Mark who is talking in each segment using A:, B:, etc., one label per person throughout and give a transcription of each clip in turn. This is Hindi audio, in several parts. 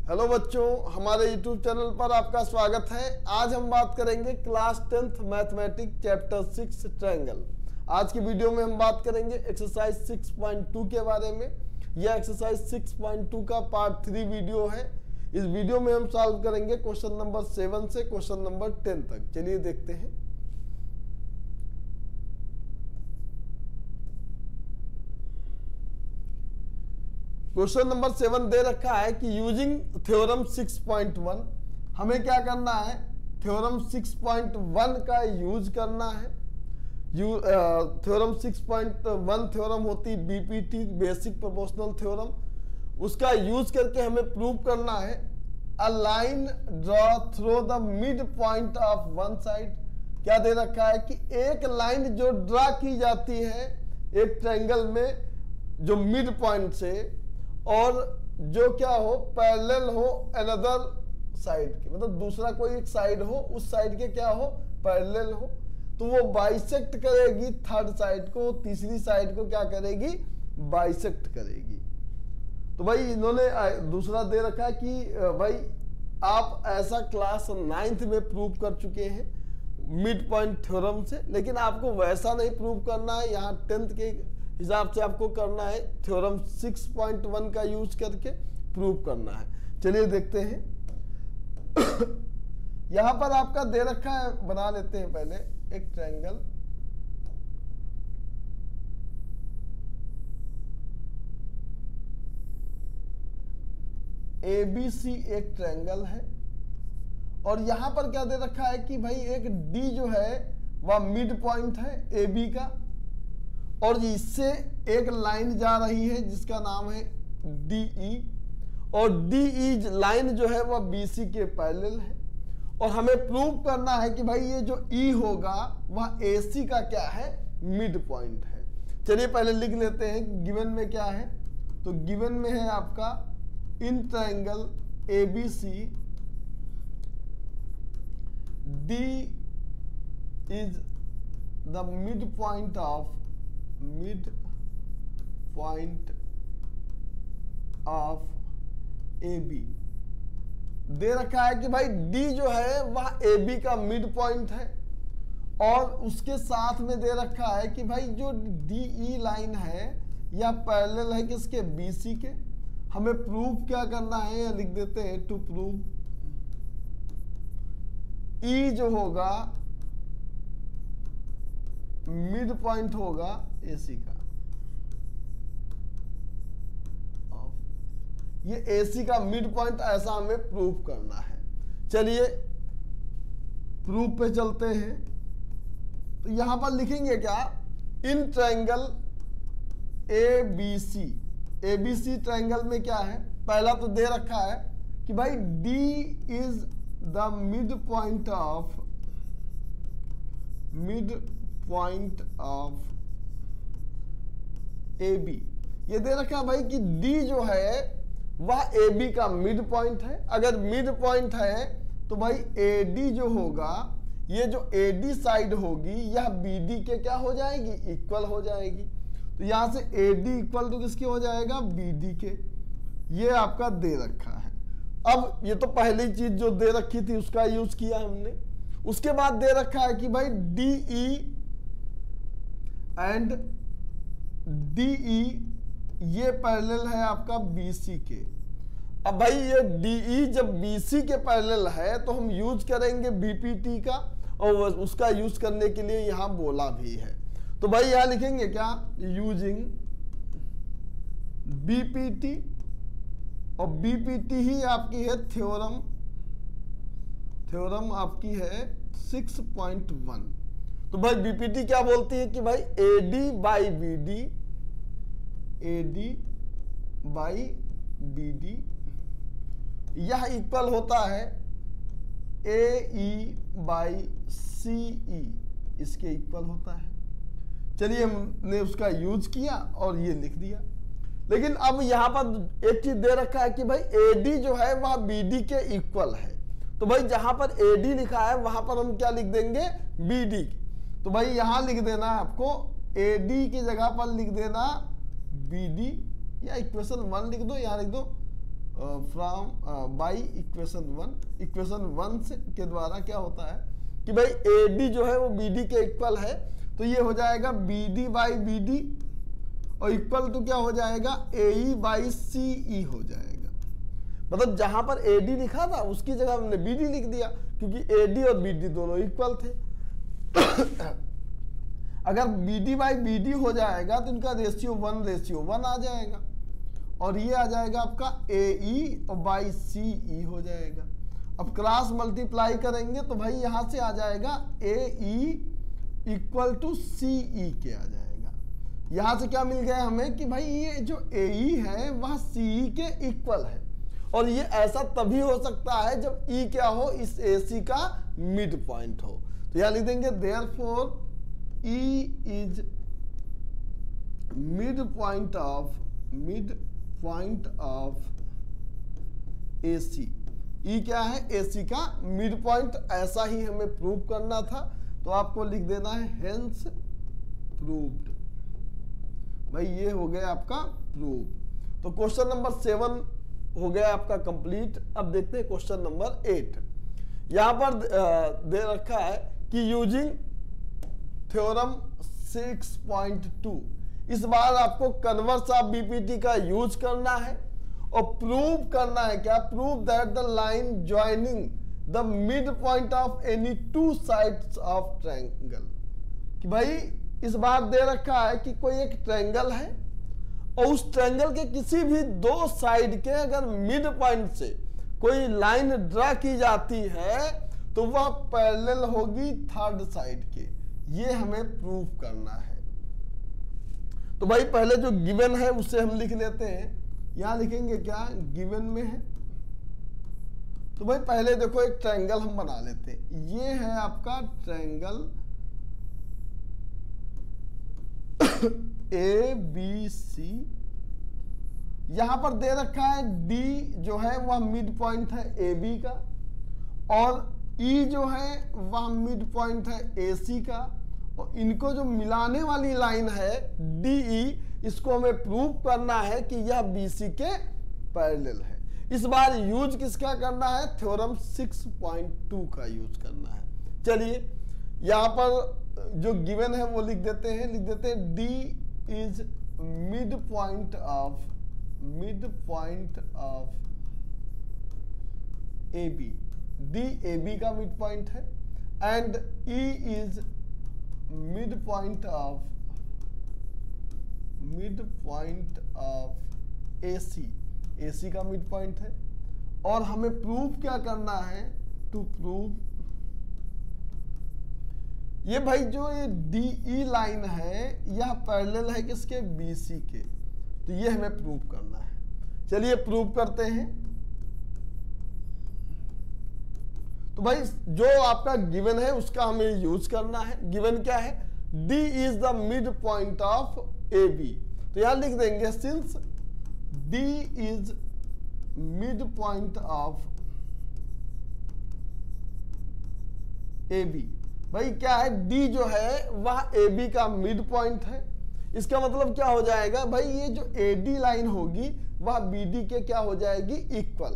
A: हेलो बच्चों, हमारे YouTube चैनल पर आपका स्वागत है। आज हम बात करेंगे class 10th mathematics chapter 6 triangle. आज की वीडियो में हम बात करेंगे एक्सरसाइज 6.2 के बारे में। यह एक्सरसाइज 6.2 का पार्ट 3 वीडियो है। इस वीडियो में हम सॉल्व करेंगे क्वेश्चन नंबर 7 से क्वेश्चन नंबर 10 तक। चलिए देखते हैं। क्वेश्चन नंबर 7 दे रखा है कि यूजिंग थ्योरम 6.1 हमें क्या करना है, थ्योरम 6.1 का यूज करना है। थ्योरम 6.1 थ्योरम होती बीपीटी, बेसिक प्रोपोर्शनल थ्योरम। उसका यूज करके हमें प्रूव करना है a line draw through the mid point of one side. क्या दे रखा है कि एक लाइन जो ड्रा की जाती है एक ट्रायंगल में, जो मिड पॉइंट से और जो क्या हो, पैरेलल हो अनदर साइड के, मतलब दूसरा कोई एक साइड हो, उस साइड के क्या हो, पैरेलल हो, तो वो बाइसेक्ट करेगी थर्ड साइड को, तीसरी साइड को क्या करेगी, बाइसेक्ट करेगी। तो भाई इन्होंने दूसरा दे रखा है कि भाई आप ऐसा क्लास 9th में प्रूव कर चुके हैं मिड पॉइंट थ्योरम से, लेकिन आपको वैसा नहीं प्रूव करना है। यहाँ 10th के हिसाब से आपको करना है थ्योरम 6.1 का यूज करके प्रूव करना है। चलिए देखते हैं। यहां पर आपका दे रखा है, बना लेते हैं पहले एक ट्रायंगल। ABC एक ट्रायंगल है और यहां पर क्या दे रखा है कि भाई एक D जो है वह मिड पॉइंट है AB का, और इससे एक लाइन जा रही है जिसका नाम है DE, और DE लाइन जो है वह BC के पैरेलल है। और हमें प्रूव करना है कि भाई ये जो E होगा वह AC का क्या है, मिड पॉइंट है। चलिए पहले लिख लेते हैं गिवन में क्या है। तो गिवन में है आपका in triangle ABC D is the midpoint of AB। दे रखा है कि भाई D जो है वह AB का मिड पॉइंट है, और उसके साथ में दे रखा है कि भाई जो DE लाइन है यह पैरेलल है किसके, BC के। हमें प्रूव क्या करना है, या लिख देते हैं टू प्रूव E जो होगा मिड पॉइंट होगा AC का। ये AC का मिड पॉइंट ऐसा हमें प्रूव करना है। चलिए प्रूफ पे चलते हैं। तो यहां पर लिखेंगे क्या, इन ट्रायंगल ABC ट्रायंगल में क्या है, पहला तो दे रखा है कि भाई D is the mid point of AB। ये दे रखा है भाई कि D जो है वह AB का मिड पॉइंट है। अगर मिड पॉइंट है तो भाई AD जो होगा, ये जो AD साइड होगी यह BD के क्या हो जाएगी, इक्वल हो जाएगी। तो यहां से AD इक्वल टू किसके हो जाएगा, BD के। ये आपका दे रखा है। अब ये तो पहली चीज जो दे रखी थी उसका यूज किया हमने। उसके बाद दे रखा है कि भाई DE एंड DE ये पैरेलल है आपका BC के। अब भाई ये DE जब BC के पैरेलल है तो हम यूज करेंगे BPT का, और उसका यूज करने के लिए यहां बोला भी है। तो भाई यहां लिखेंगे क्या, यूजिंग BPT, और BPT ही आपकी है थ्योरम आपकी है 6.1। तो भाई BPT क्या बोलती है कि भाई AD बाई BD यह इक्वल होता है AE बाई CE, इसके इक्वल होता है। चलिए हमने उसका यूज किया और ये लिख दिया। लेकिन अब यहां पर एक चीज दे रखा है कि भाई AD जो है वह BD के इक्वल है। तो भाई जहां पर AD लिखा है वहां पर हम क्या लिख देंगे, BD। तो भाई यहां लिख देना आपको AD की जगह पर लिख देना BD, या इक्वेशन 1 लिख दो, यहां लिख दो फ्रॉम बाई इक्वेशन वन से के द्वारा क्या होता है कि भाई AD जो है वो BD के इक्वल है, तो ये हो जाएगा BD बाई BD और इक्वल टू क्या हो जाएगा AE बाई CE हो जाएगा। मतलब जहां पर AD लिखा था उसकी जगह हमने BD लिख दिया, क्योंकि AD और BD दोनों इक्वल थे। अगर BD बाई BD हो जाएगा तो इनका रेशियो 1:1 आ जाएगा, और ये आ जाएगा आपका AE और बाई CE हो जाएगा। अब क्रॉस मल्टीप्लाई करेंगे तो भाई यहां से आ जाएगा AE इक्वल टू CE के आ जाएगा। यहां से क्या मिल गया हमें कि भाई ये जो AE है वह CE के इक्वल है, और ये ऐसा तभी हो सकता है जब E क्या हो, इस AC का मिड पॉइंट हो। तो यहां लिख देंगे therefore E is mid point of AC। E क्या है, AC का मिड पॉइंट। ऐसा ही हमें प्रूव करना था, तो आपको लिख देना है हेंस प्रूव्ड। भाई ये हो गया आपका प्रूव। तो क्वेश्चन नंबर 7 हो गया आपका कंप्लीट। अब देखते हैं क्वेश्चन नंबर 8। यहां पर दे रखा है कि यूजिंग थ्योरम 6.2, इस बार आपको कन्वर्स ऑफ BPT का यूज करना है और प्रूव करना है क्या, prove that the line joining the mid point of any two sides of triangle. कि भाई इस बार दे रखा है कि कोई एक ट्रायंगल है और उस ट्रायंगल के किसी भी दो साइड के अगर मिड पॉइंट से कोई लाइन ड्रा की जाती है तो वह पैरेलल होगी थर्ड साइड के। ये हमें प्रूव करना है। तो भाई पहले जो गिवन है उससे हम लिख लेते हैं। यहां लिखेंगे क्या, गिवन में है। तो भाई पहले देखो एक ट्रायंगल हम बना लेते हैं। ये है आपका ट्रायंगल ABC। यहां पर दे रखा है D जो है वह मिड पॉइंट है AB का, और E जो है वह मिड पॉइंट है AC का, और इनको जो मिलाने वाली लाइन है DE, इसको हमें प्रूव करना है कि यह BC के पैरेलल है। इस बार यूज किसका करना है, थ्योरम 6.2 का यूज करना है। चलिए यहां पर जो गिवन है वो लिख देते हैं D is mid point of AB। D AB का मिड पॉइंट है, and E is mid point of AC का मिड पॉइंट है। और हमें प्रूव क्या करना है, टू प्रूव ये भाई जो ये DE लाइन है यह पैरेलल है किसके, BC के। तो ये हमें प्रूव करना है। चलिए प्रूव करते हैं। तो भाई जो आपका गिवन है उसका हमें यूज करना है। गिवन क्या है, D is the mid point of AB। तो यहां लिख देंगे since D is mid point of AB। भाई क्या है, D जो है वह AB का मिड पॉइंट है। इसका मतलब क्या हो जाएगा भाई, ये जो AD लाइन होगी वह BD के क्या हो जाएगी, इक्वल।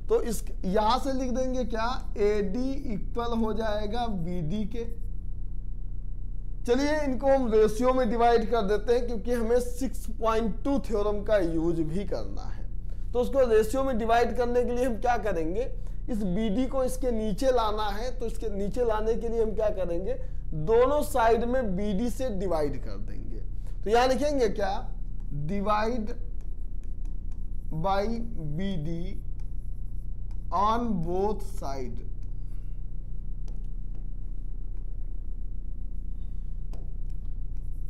A: तो इस यहां से लिख देंगे क्या, AD इक्वल हो जाएगा BD के। चलिए इनको हम रेशियो में डिवाइड कर देते हैं, क्योंकि हमें 6.2 थ्योरम का यूज भी करना है। तो उसको रेशियो में डिवाइड करने के लिए हम क्या करेंगे, इस BD को इसके नीचे लाना है। तो इसके नीचे लाने के लिए हम क्या करेंगे, दोनों साइड में BD से डिवाइड कर देंगे। तो यहां लिखेंगे क्या, divide by BD on both side.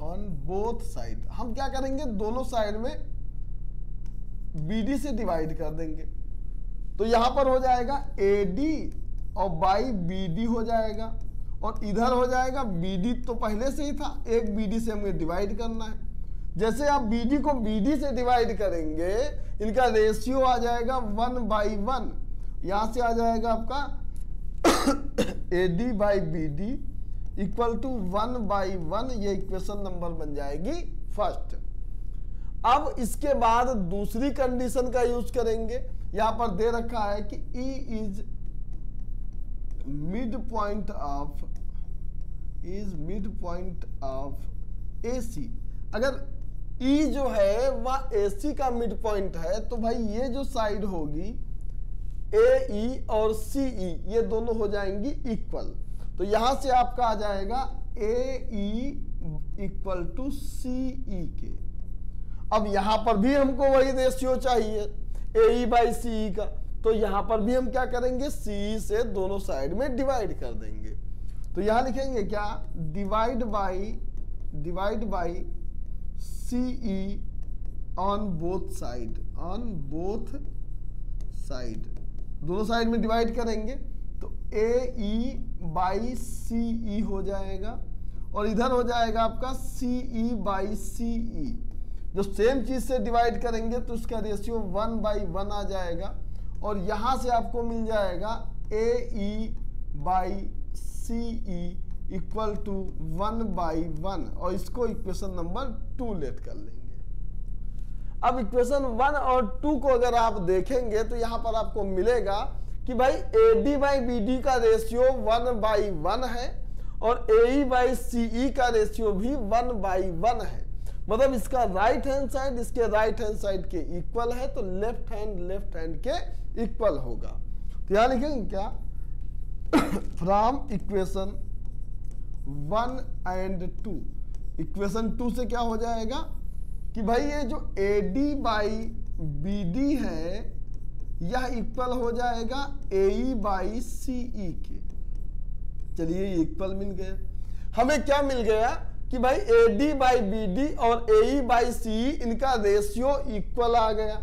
A: On both side हम क्या करेंगे, दोनों साइड में BD से डिवाइड कर देंगे। तो यहां पर हो जाएगा AD और बाई BD हो जाएगा, और इधर हो जाएगा BD तो पहले से ही था, एक BD से हमें डिवाइड करना है। जैसे आप BD को BD से डिवाइड करेंगे, इनका रेशियो आ जाएगा 1/1। यहां से आ जाएगा आपका AD by BD equal to 1/1। ये इक्वेशन नंबर बन जाएगी फर्स्ट। अब इसके बाद दूसरी कंडीशन का यूज करेंगे। यहां पर दे रखा है कि E is mid point of AC। अगर E जो है वह AC का मिड पॉइंट है तो भाई ये जो साइड होगी AE और CE ये दोनों हो जाएंगी इक्वल। तो यहां से आपका आ जाएगा AE इक्वल टू CE के। अब यहां पर भी हमको वही रेशियो चाहिए AE बाई CE का, तो यहां पर भी हम क्या करेंगे, CE से दोनों साइड में डिवाइड कर देंगे। तो यहां लिखेंगे क्या, divide by CE on both side, दोनों साइड में डिवाइड करेंगे तो AE बाई CE हो जाएगा और इधर हो जाएगा आपका CE बाई CE। जो सेम चीज से डिवाइड करेंगे तो उसका रेशियो 1/1 आ जाएगा और यहां से आपको मिल जाएगा AE by CE equal to 1/1 और इसको इक्वेशन नंबर 2 लेट कर लेंगे। अब इक्वेशन 1 और 2 को अगर आप देखेंगे तो यहां पर आपको मिलेगा कि भाई AD बाई BD का रेशियो 1/1 है और AE बाई CE का रेशियो भी 1/1 है। मतलब इसका राइट हैंड साइड इसके राइट हैंड साइड के इक्वल है तो लेफ्ट हैंड के इक्वल होगा। तो यहां लिखेंगे क्या, फ्रॉम इक्वेशन 1 एंड 2, इक्वेशन 2 से क्या हो जाएगा कि भाई ये जो AD बाई BD है यह इक्वल हो जाएगा AE बाई CE के। चलिए ये इक्वल मिल गया। हमें क्या मिल गया कि भाई AD बाई BD और AE बाई CE इनका रेशियो इक्वल आ गया।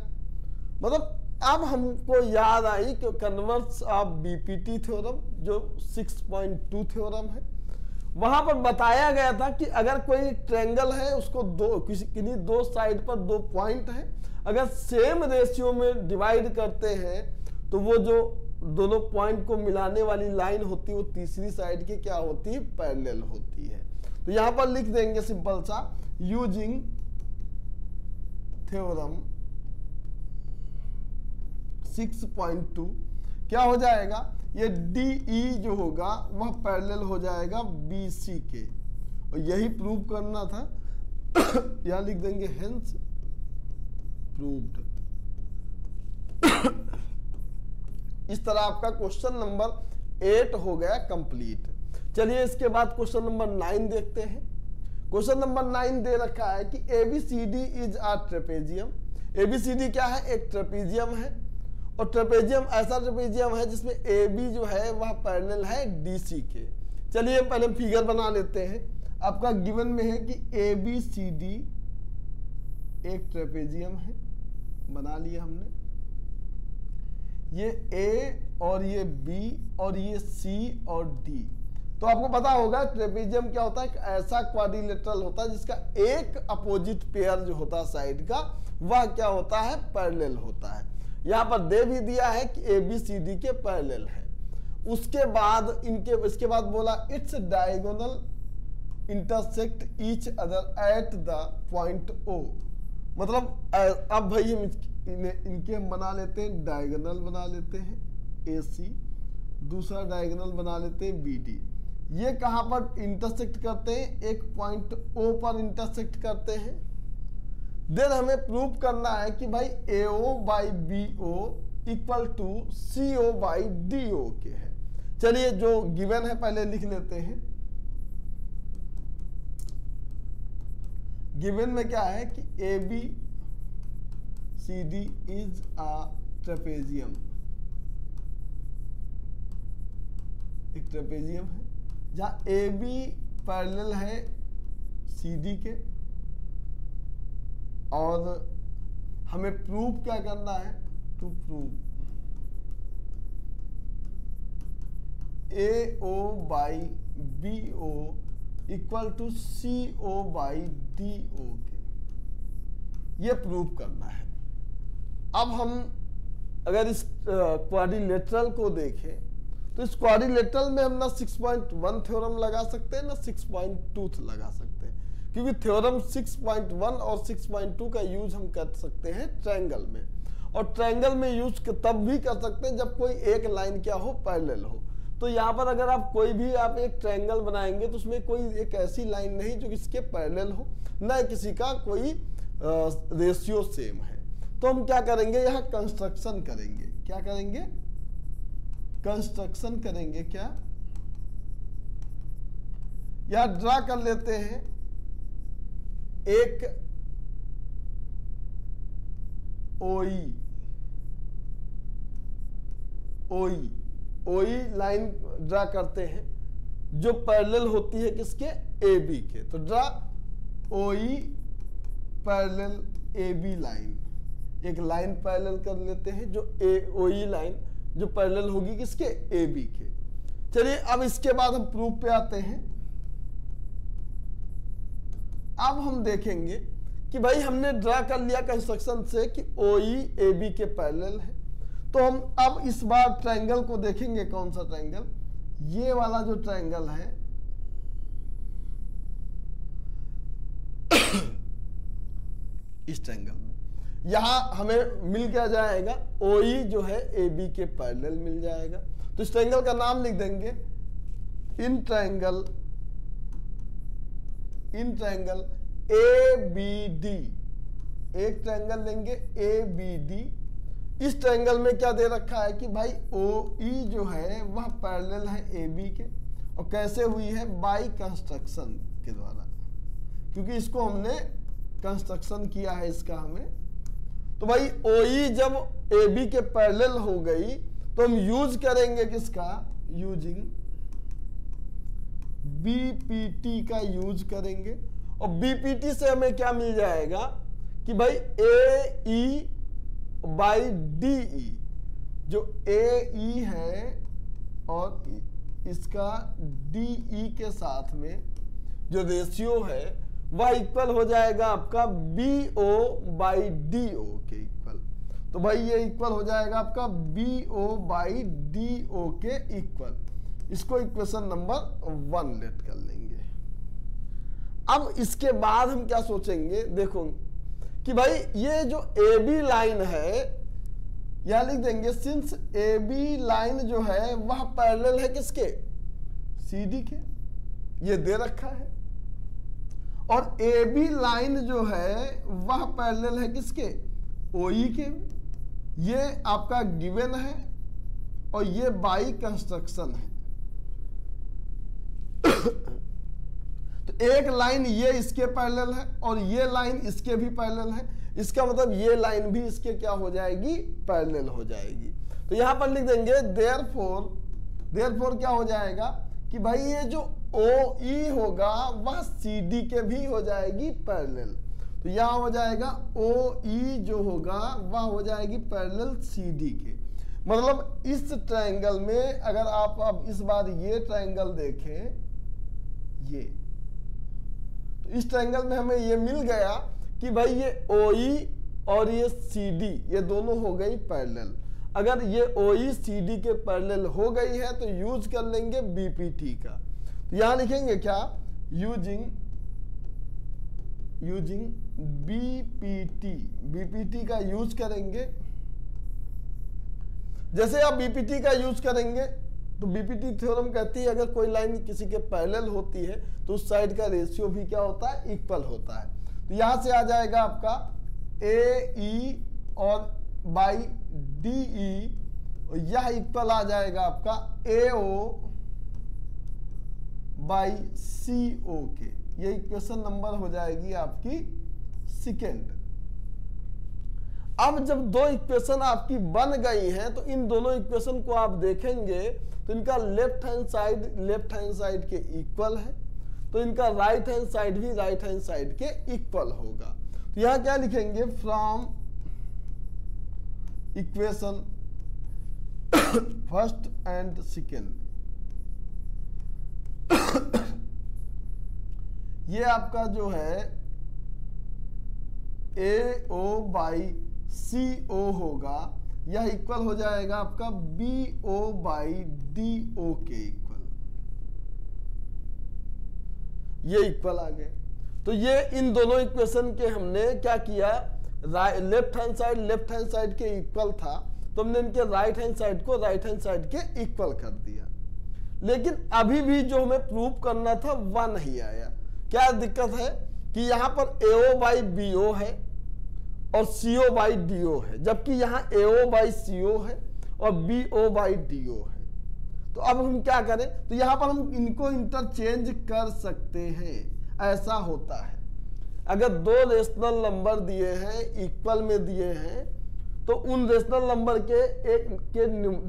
A: मतलब अब हमको याद आई कि कन्वर्स ऑफ BPT थ्योरम जो 6.2 थ्योरम है, वहां पर बताया गया था कि अगर कोई ट्रायंगल है उसको किन्हीं दो साइड पर 2 पॉइंट है, अगर सेम रेशियो में डिवाइड करते हैं तो वो जो दोनों पॉइंट को मिलाने वाली लाइन होती है वो तीसरी साइड की क्या होती है, पैरेलल होती है। तो यहां पर लिख देंगे सिंपल सा, यूजिंग थ्योरम 6.2 क्या हो जाएगा, ये DE जो होगा वह पैरेलल हो जाएगा BC के और यही प्रूव करना था। यहां लिख देंगे हेंस प्रूव्ड। इस तरह आपका क्वेश्चन नंबर 8 हो गया कंप्लीट। चलिए इसके बाद क्वेश्चन नंबर 9 देखते हैं। क्वेश्चन नंबर 9 दे रखा है कि ABCD is a trapezium. ABCD क्या है, एक ट्रेपेजियम है और ट्रेपेजियम ऐसा ट्रेपेजियम है जिसमें AB जो है वह पैरेलल है DC के। चलिए पहले फिगर बना लेते हैं। आपका गिवन में है कि ABCD एक ट्रेपेजियम है, बना लिया हमने। ये A और ये B और ये C और D। तो आपको पता होगा ट्रेपेजियम क्या होता है, ऐसा क्वाड्रिलेटरल होता है जिसका एक अपोजिट पेयर जो होता है साइड का वह क्या होता है, पैरेलल होता है। यहां पर दे भी दिया है कि ABCD के पैरेलल है। उसके बाद इसके बाद बोला its diagonal intersect each other at the point O। मतलब अब भाई हम इनके हम बना लेते हैं, डायगोनल बना लेते हैं AC, दूसरा डायगोनल बना लेते हैं BD। ये कहां पर इंटरसेक्ट करते हैं, एक पॉइंट O पर इंटरसेक्ट करते हैं। देन हमें प्रूव करना है कि भाई AO by BO equal to CO by DO के है। चलिए जो गिवन है पहले लिख लेते हैं। गिवन में क्या है कि ABCD इज अ ट्रेपेजियम, एक ट्रेपेजियम है जहां AB पैरेलल है CD के और हमें प्रूव क्या करना है, to prove AO by BO equal to CO by DO के, ये प्रूव करना है। अब हम अगर इस क्वाड्रिलेटरल को देखें तो इस क्वाड्रिलेटरल में हम ना 6.1 थ्योरम लगा सकते हैं ना 6.2 लगा सकते हैं। क्योंकि थ्योरम 6.1 और 6.2 का यूज हम कर सकते हैं ट्रायंगल में, और ट्रायंगल में यूज तब भी कर सकते हैं जब कोई एक लाइन क्या हो, पैरेलल हो। तो यहाँ पर अगर आप कोई भी आप एक ट्रायंगल बनाएंगे तो उसमें कोई एक ऐसी लाइन नहीं जो इसके पैरेलल हो, न किसी का कोई रेशियो सेम है। तो हम क्या करेंगे, यहाँ कंस्ट्रक्शन करेंगे। क्या करेंगे, कंस्ट्रक्शन करेंगे। क्या, यहां ड्रा कर लेते हैं एक ओई लाइन ड्रा करते हैं जो पैरेलल होती है किसके, ए बी के। तो ड्रा ओई पैरेलल ए बी लाइन, एक लाइन पैरेलल कर लेते हैं जो ओई लाइन जो पैरेलल होगी किसके, ए बी के। चलिए अब इसके बाद हम प्रूफ पे आते हैं। अब हम देखेंगे कि भाई हमने ड्रा कर लिया कंस्ट्रक्शन से कि ओई ए बी के पैरेलल है। तो हम अब इस बार ट्रायंगल को देखेंगे। कौन सा ट्रायंगल, ये वाला जो ट्रायंगल है इस ट्रायंगल में यहां हमें मिल क्या जाएगा, ओई जो है ए बी के पैरेलल मिल जाएगा। तो इस ट्रायंगल का नाम लिख देंगे in triangle A B D. एक ट्रायंगल लेंगे ए बी डी। इस ट्रायंगल में क्या दे रखा है कि भाई ओ ई जो है वह पैरेलल है ए बी के, और कैसे हुई है, बाई कंस्ट्रक्शन के द्वारा, क्योंकि इसको हमने कंस्ट्रक्शन किया है इसका हमें। तो भाई ओ ई जब ए बी के पैरेलल हो गई तो हम यूज करेंगे किसका, यूजिंग बीपीटी का यूज करेंगे। और बीपीटी से हमें क्या मिल जाएगा कि भाई ए ई बाई डी ई, जो ए ई है और इसका डी ई के साथ में जो रेशियो है वह इक्वल हो जाएगा आपका B O by D O के इक्वल। तो भाई ये इक्वल हो जाएगा आपका B O by D O के इक्वल। इसको इक्वेशन नंबर 1 लेट कर लेंगे। अब इसके बाद हम क्या सोचेंगे, देखो कि भाई ये जो ए बी लाइन है, यहां लिख देंगे सिंस ए बी लाइन जो है वह पैरेलल है किसके, सी डी के, ये दे रखा है। और ए बी लाइन जो है वह पैरेलल है किसके, ओ ई के, ये आपका गिवन है और ये बाई कंस्ट्रक्शन है। तो एक लाइन ये इसके पैरेलल है और ये लाइन इसके भी पैरेलल है, इसका मतलब ये लाइन भी इसके क्या हो जाएगी, पैरेलल हो जाएगी। तो यहां पर लिख देंगे देयरफॉर क्या हो जाएगा कि भाई ये जो ओ ई होगा वह सी डी के भी हो जाएगी पैरेलल। तो यहां हो जाएगा ओ ई जो होगा वह हो जाएगी पैरेलल सी डी के। मतलब इस ट्रायंगल में अगर आप अब इस बार ये ट्रायंगल देखें, ये तो इस ट्रायंगल में हमें ये मिल गया कि भाई ये ओ ई और ये सी डी ये दोनों हो गई पैरेलल। अगर ये ओ ई सी डी के पैरेलल हो गई है तो यूज कर लेंगे बीपीटी का। तो यहां लिखेंगे क्या, यूजिंग बीपीटी का यूज करेंगे। जैसे आप बीपीटी का यूज करेंगे तो बीपीटी थ्योरम कहती है अगर कोई लाइन किसी के पैरेलल होती है तो उस साइड का रेशियो भी क्या होता है, इक्वल होता है। तो यहां से आ जाएगा आपका ए ई और बाई डी ई, यह इक्वल आ जाएगा आपका ए ओ बाई सी ओ के। ये इक्वेशन नंबर हो जाएगी आपकी सेकेंड। अब जब दो इक्वेशन आपकी बन गई हैं तो इन दोनों इक्वेशन को आप देखेंगे तो इनका लेफ्ट हैंड साइड के इक्वल है, तो इनका राइट हैंड साइड भी राइट हैंड साइड के इक्वल होगा। तो यहां क्या लिखेंगे, from equation first and second, ये आपका जो है ए ओ बाई सी ओ होगा, यह इक्वल हो जाएगा आपका B O by D O के इक्वल। ये इक्वल आ गए। तो ये इन दोनों इक्वेशन के हमने क्या किया, लेफ्ट हैंड साइड के इक्वल था, तो हमने इनके राइट हैंड साइड को राइट हैंड साइड के इक्वल कर दिया। लेकिन अभी भी जो हमें प्रूव करना था वह नहीं आया। क्या दिक्कत है कि यहाँ पर AO बाई BO है और CO बाई DO है, जबकि यहाँ AO बाई CO है और BO बाई DO है। तो अब हम क्या करें, तो यहाँ पर हम इनको इंटरचेंज कर सकते हैं। ऐसा होता है अगर दो रेशनल नंबर दिए हैं, इक्वल में दिए हैं, तो उन रेशनल नंबर के एक के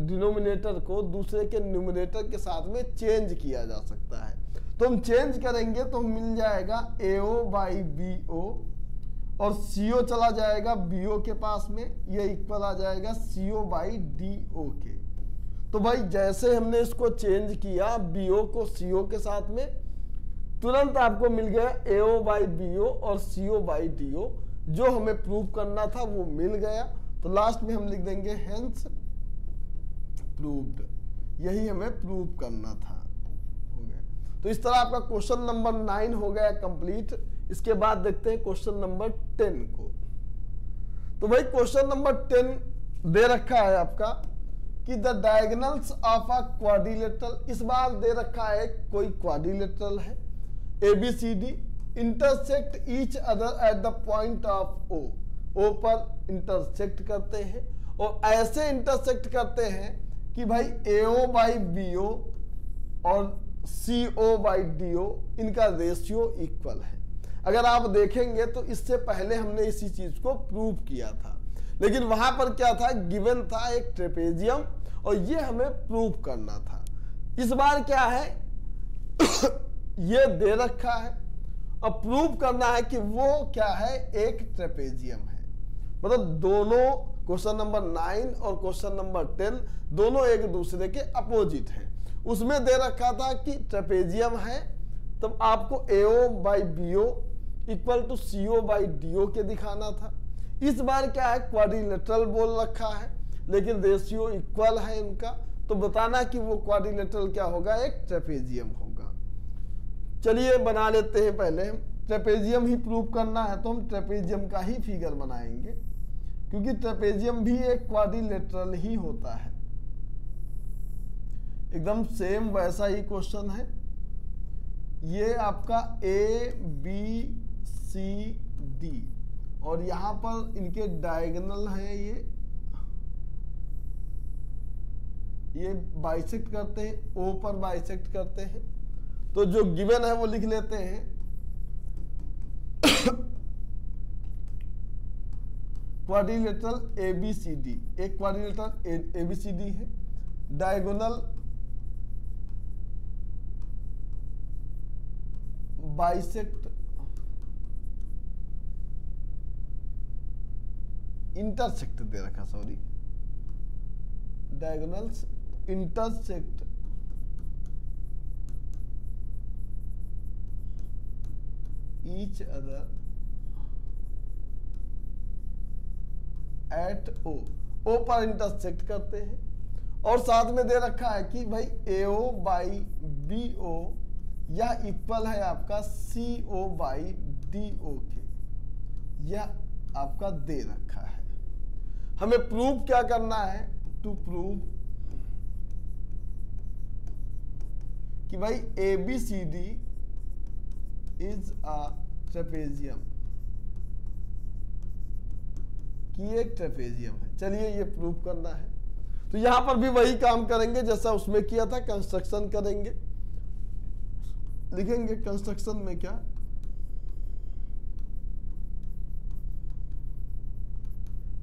A: डिनोमिनेटर को दूसरे के न्यूमरेटर के साथ में चेंज किया जा सकता है। तो हम चेंज करेंगे तो मिल जाएगा AO बाई BO और CO चला जाएगा BO के पास में, ये इक्वल आ जाएगा CO बाई DO के। तो भाई जैसे हमने इसको चेंज किया BO को CO के साथ में, तुरंत आपको मिल गया AO बाई BO और CO बाई DO। जो हमें प्रूव करना था वो मिल गया। तो लास्ट में हम लिख देंगे हेंस प्रूव्ड, यही हमें प्रूव करना था। हो गया। तो इस तरह आपका क्वेश्चन नंबर 9 हो गया कंप्लीट। इसके बाद देखते हैं क्वेश्चन नंबर 10 को। तो भाई क्वेश्चन नंबर 10 दे रखा है आपका कि the diagonals of a quadrilateral, इस बार दे रखा है कोई क्वाड्रिलेटरल है ABCD intersect each other at the point of O पर इंटरसेक्ट करते हैं और ऐसे इंटरसेक्ट करते हैं कि भाई AO बाई BO और CO बाई DO इनका रेशियो इक्वल है। अगर आप देखेंगे तो इससे पहले हमने इसी चीज को प्रूव किया था, लेकिन वहां पर क्या था, गिवन था एक ट्रेपेजियम और ये हमें प्रूव करना था। इस बार क्या है ये दे रखा है और प्रूव करना है कि वो क्या है, एक ट्रेपेजियम है। मतलब दोनों क्वेश्चन नंबर 9 और क्वेश्चन नंबर 10 दोनों एक दूसरे के अपोजिट हैं। उसमें दे रखा था कि ट्रेपेजियम है, तब आपको AO by BO equal to CO by DO के दिखाना था। इस बार क्या है, क्वाड्रिलेटरल बोल रखा है लेकिन रेशियो इक्वल है इनका, तो बताना कि वो क्वाड्रिलेटरल क्या होगा, एक ट्रेपेजियम होगा। चलिए बना लेते हैं। पहले हम ट्रेपेजियम ही प्रूव करना है तो हम ट्रेपेजियम का ही फिगर बनाएंगे, क्योंकि ट्रेपेजियम भी एक क्वाड्रिलेटरल ही होता है। एकदम सेम वैसा ही क्वेश्चन है। ये आपका ABCD और यहां पर इनके डायगोनल है, ये बाइसेक्ट करते हैं, O पर बाइसेक्ट करते हैं। तो जो गिवन है वो लिख लेते हैं क्वाड्रिलेटरल ABCD, एक क्वाड्रिलेटरल ABCD है, डायगोनल बाइसेक्ट इंटरसेक्ट दे रखा, sorry, diagonals intersect each other at O पर इंटरसेक्ट करते हैं। और साथ में दे रखा है कि भाई AO बाई BO यह इक्वल है आपका CO बाई DO के, यह आपका दे रखा है। हमें प्रूव क्या करना है, टू प्रूव कि भाई ABCD इज अ ट्रेपेजियम, कि एक ट्रेपेजियम है। चलिए ये प्रूव करना है। तो यहां पर भी वही काम करेंगे जैसा उसमें किया था, कंस्ट्रक्शन करेंगे। लिखेंगे कंस्ट्रक्शन में क्या,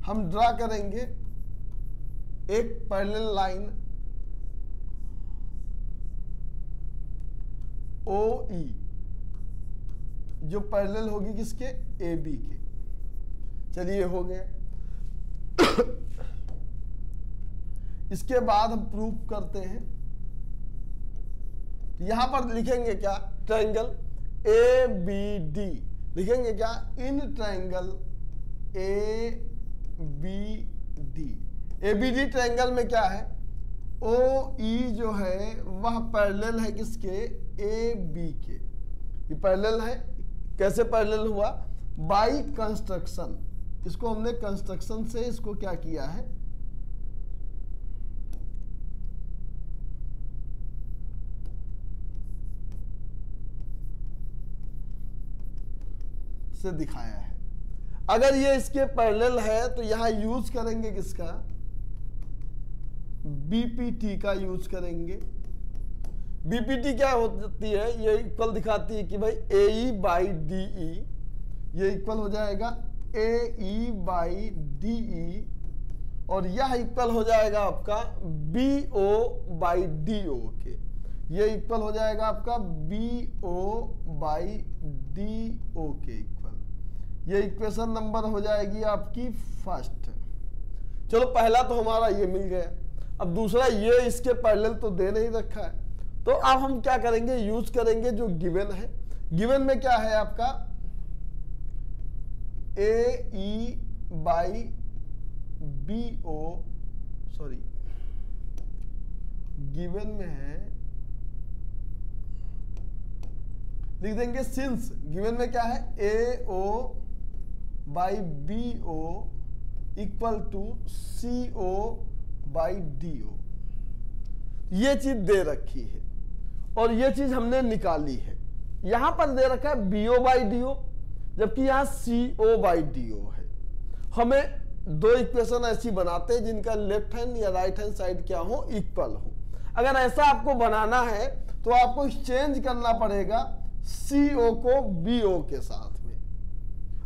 A: हम ड्रा करेंगे एक पैरेलल लाइन OE जो पैरेलल होगी किसके, AB के। चलिए हो गया। इसके बाद हम प्रूव करते हैं। यहां पर लिखेंगे क्या, ट्रायंगल ABD लिखेंगे क्या, इन ट्रायंगल ABD ट्रायंगल में क्या है, OE जो है वह पैरेलल है किसके, AB के। ये पैरेलल है कैसे पैरेलल हुआ? By construction. इसको हमने कंस्ट्रक्शन से इसको क्या किया है, से दिखाया है। अगर ये इसके पैरेलल है तो यहां यूज करेंगे किसका? बीपीटी का यूज करेंगे। बीपीटी क्या होती है? ये इक्वल दिखाती है कि भाई AE बाई DE, ये इक्वल हो जाएगा AE बाई DE, और यह इक्वल हो जाएगा आपका BO बाई DO के। ये इक्वल हो जाएगा आपका BO बाई DO के इक्वल। ये इक्वेशन नंबर हो जाएगी आपकी फर्स्ट। चलो पहला तो हमारा ये मिल गया। अब दूसरा, ये इसके पैरेलल तो दे नहीं रखा है, तो अब हम क्या करेंगे? यूज करेंगे जो गिवन है। गिवन में क्या है आपका? AE by BO, sorry given में है, लिख देंगे सिंस। गिवन में क्या है? AO by BO equal to CO by DO। ये चीज दे रखी है और ये चीज हमने निकाली है। यहां पर दे रखा है BO बाई DO, जबकि यहां CO बाई DO है। हमें दो इक्वेशन ऐसी बनाते हैं जिनका लेफ्ट हैंड या राइट हैंड साइड क्या हो? इक्वल हो। अगर ऐसा आपको बनाना है तो आपको चेंज करना पड़ेगा CO को BO के साथ में।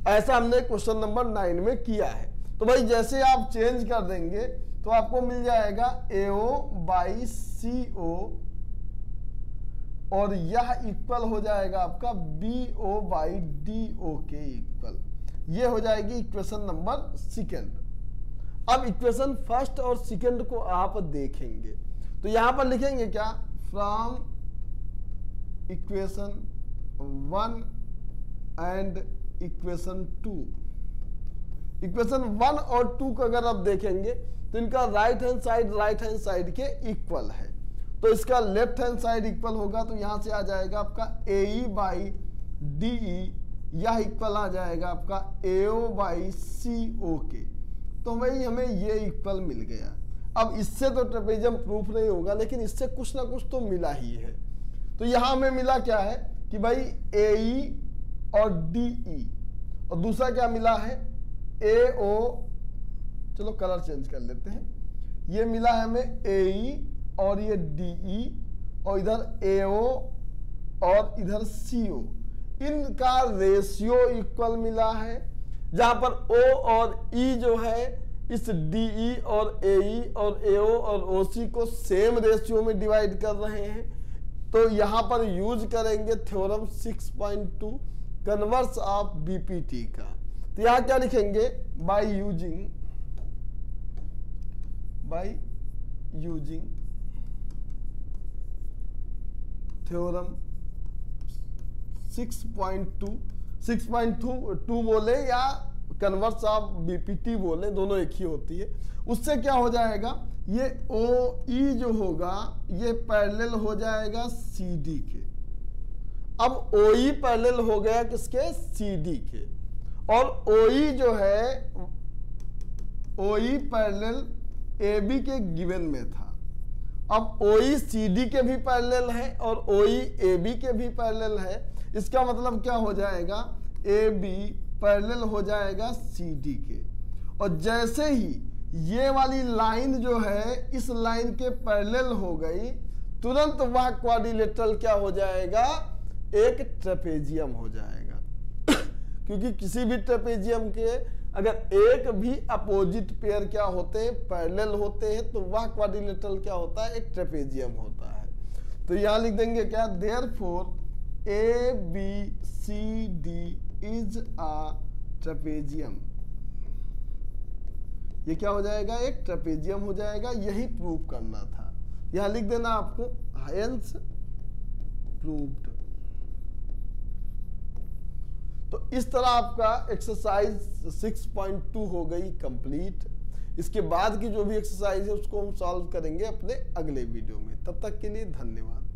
A: ऐसा हमने क्वेश्चन नंबर 9 में किया है। तो भाई जैसे आप चेंज कर देंगे तो आपको मिल जाएगा AO बाई CO, और यह इक्वल हो जाएगा आपका BO बाई DO के इक्वल। ये हो जाएगी इक्वेशन नंबर सेकेंड। अब इक्वेशन फर्स्ट और सेकेंड को आप देखेंगे तो यहां पर लिखेंगे क्या? From equation 1 and equation 2। Equation 1 और 2 को अगर आप देखेंगे तो इनका राइट हैंड साइड के इक्वल है। तो इसका लेफ्ट हैंड साइड इक्वल होगा तो यहां से आ जाएगा आपका AE बाई DE, यह इक्वल आ जाएगा आपका AO बाई CO के। तो भाई हमें ये इक्वल मिल गया। अब इससे तो ट्रेपेजियम प्रूफ नहीं होगा, लेकिन इससे कुछ ना कुछ तो मिला ही है। तो यहां हमें मिला क्या है कि भाई AE और DE, और दूसरा क्या मिला है? AO। चलो कलर चेंज कर लेते हैं। ये मिला है हमें AE और ये DE, और इधर AO और इधर CO। इनका रेशियो इक्वल मिला है, जहां पर O और E जो है इस DE और AE और AO और OC को सेम रेशियो में डिवाइड कर रहे हैं। तो यहां पर यूज करेंगे थ्योरम 6.2 कन्वर्स ऑफ BPT का। तो यहां क्या लिखेंगे? बाय यूजिंग थ्योरम 6.2 बोले या कन्वर्स ऑफ BPT बोले, दोनों एक ही होती है। उससे क्या हो जाएगा? ये OE जो होगा ये पैरेलल हो जाएगा CD के। अब OE पैरेलल हो गया किसके? CD के। और OE जो है OE पैरेलल AB के गिवन में था। अब OE CD के भी पैरेलल है और OE AB के भी पैरेलल है। इसका मतलब क्या हो जाएगा? AB पैरेलल हो जाएगा CD के। और जैसे ही ये वाली लाइन जो है इस लाइन के पैरेलल हो गई, तुरंत वह क्वाड्रिलेटरल क्या हो जाएगा? एक ट्रेपेजियम हो जाएगा। क्योंकि किसी भी ट्रेपेजियम के अगर एक भी अपोजिट पेयर क्या होते हैं? पैरेलल होते हैं, तो वह क्वाड्रिलेटरल क्या होता है? एक ट्रेपेजियम होता है। तो यहां लिख देंगे क्या? Therefore ABCD is a trapezium. ये क्या हो जाएगा? एक ट्रेपेजियम हो जाएगा। यही प्रूव करना था। यहां लिख देना आपको हेंस प्रूव्ड। तो इस तरह आपका एक्सरसाइज 6.2 हो गई कंप्लीट। इसके बाद की जो भी एक्सरसाइज है उसको हम सॉल्व करेंगे अपने अगले वीडियो में। तब तक के लिए धन्यवाद।